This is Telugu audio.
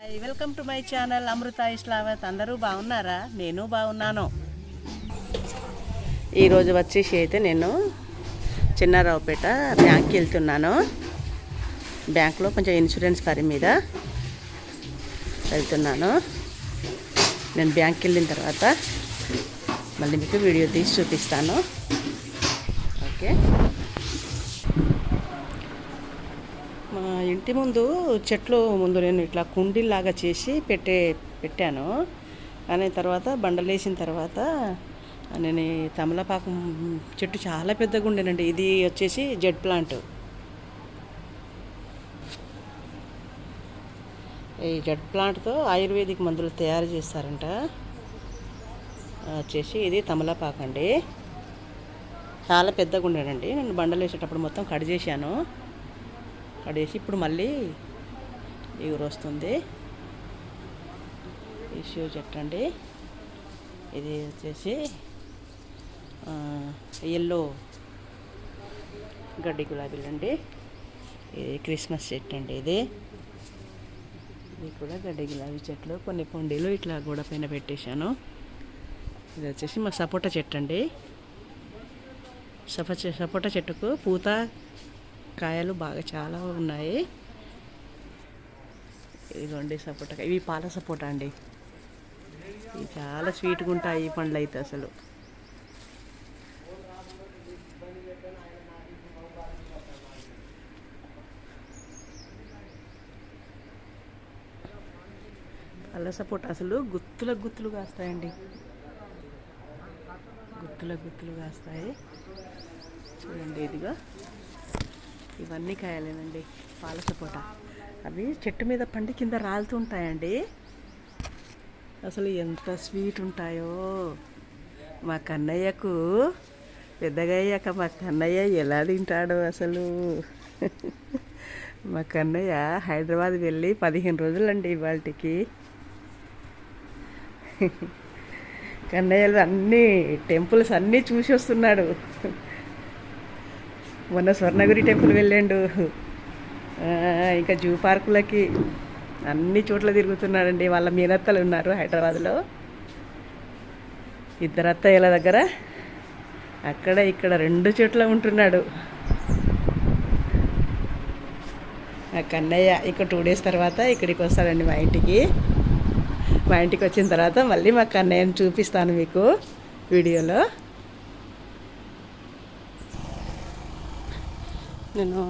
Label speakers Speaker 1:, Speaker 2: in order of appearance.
Speaker 1: వెల్కమ్ టు మై ఛానల్ అమృత ఇస్లావత్. అందరూ బాగున్నారా? నేను బాగున్నాను. ఈరోజు వచ్చేసి అయితే నేను చిన్నారావుపేట బ్యాంక్కి వెళ్తున్నాను. బ్యాంక్లో కొంచెం ఇన్సూరెన్స్ పని మీద వెళ్తున్నాను. నేను బ్యాంక్కి వెళ్ళిన తర్వాత మళ్ళీ మీకు వీడియో తీసి చూపిస్తాను. ఓకే. మా ఇంటి ముందు చెట్లు ముందు నేను ఇట్లా కుండీలాగా చేసి పెట్టాను. కానీ తర్వాత బండలేసిన తర్వాత నేను తమలపాకు చెట్టు చాలా పెద్దగా ఉండేనండి. ఇది వచ్చేసి జెడ్ ప్లాంట్. ఈ జెడ్ ప్లాంట్తో ఆయుర్వేదిక్ మందులు తయారు చేస్తారంట. వచ్చేసి ఇది తమలపాకు అండి. చాలా పెద్దగా ఉండేనండి. నేను బండలు వేసేటప్పుడు మొత్తం కట్ చేశాను. కడేసి ఇప్పుడు మళ్ళీ ఎగురు వస్తుంది. ఇష్యూ చెట్టు అండి. ఇది వచ్చేసి ఎల్లో గడ్డి గులాబీలు అండి. ఇది క్రిస్మస్ చెట్టు అండి. ఇది కూడా గడ్డి గులాబీ చెట్లు. కొన్ని పొండీలు ఇట్లా గోడ పైన పెట్టేశాను. ఇది వచ్చేసి మా సపోటా చెట్టు అండి. సపోటా చెట్టుకు పూత కాయలు బాగా చాలా ఉన్నాయి. ఇదిగోండి సపోటా. ఇవి పాల సపోటా అండి. ఇవి చాలా స్వీట్గా ఉంటాయి ఈ పండ్లు అయితే అసలు. పాల సపోటా అసలు గుత్తులు కాస్తాయండి. గుత్తులు కాస్తాయి. చూడండి ఇదిగా ఇవన్నీ కాయలేనండి పాల సపోటా. అవి చెట్టు మీద పండి కింద రాలుతూ ఉంటాయండి. అసలు ఎంత స్వీట్ ఉంటాయో. మా కన్నయ్యకు పెద్దగా అయ్యాక మా కన్నయ్య ఎలా తింటాడో అసలు. మా కన్నయ్య హైదరాబాద్ వెళ్ళి 15 రోజులండి ఇవాళకి. కన్నయ్యలు అన్నీ టెంపుల్స్ అన్నీ చూసి వస్తున్నాడు. మొన్న స్వర్ణగిరి టెంపుల్ వెళ్ళాడు. ఇంకా జూ పార్కులకి అన్ని చోట్ల తిరుగుతున్నాడండి. వాళ్ళ మీనత్తలు ఉన్నారు హైదరాబాద్లో. 2 అత్తయ్యల దగ్గర అక్కడ ఇక్కడ 2 చోట్ల ఉంటున్నాడు. ఆ కన్నయ్య ఇక్కడ 2 days తర్వాత ఇక్కడికి వస్తాడండి మా ఇంటికి. మా ఇంటికి వచ్చిన తర్వాత మళ్ళీ మా కన్నయ్యని చూపిస్తాను మీకు వీడియోలో. నేను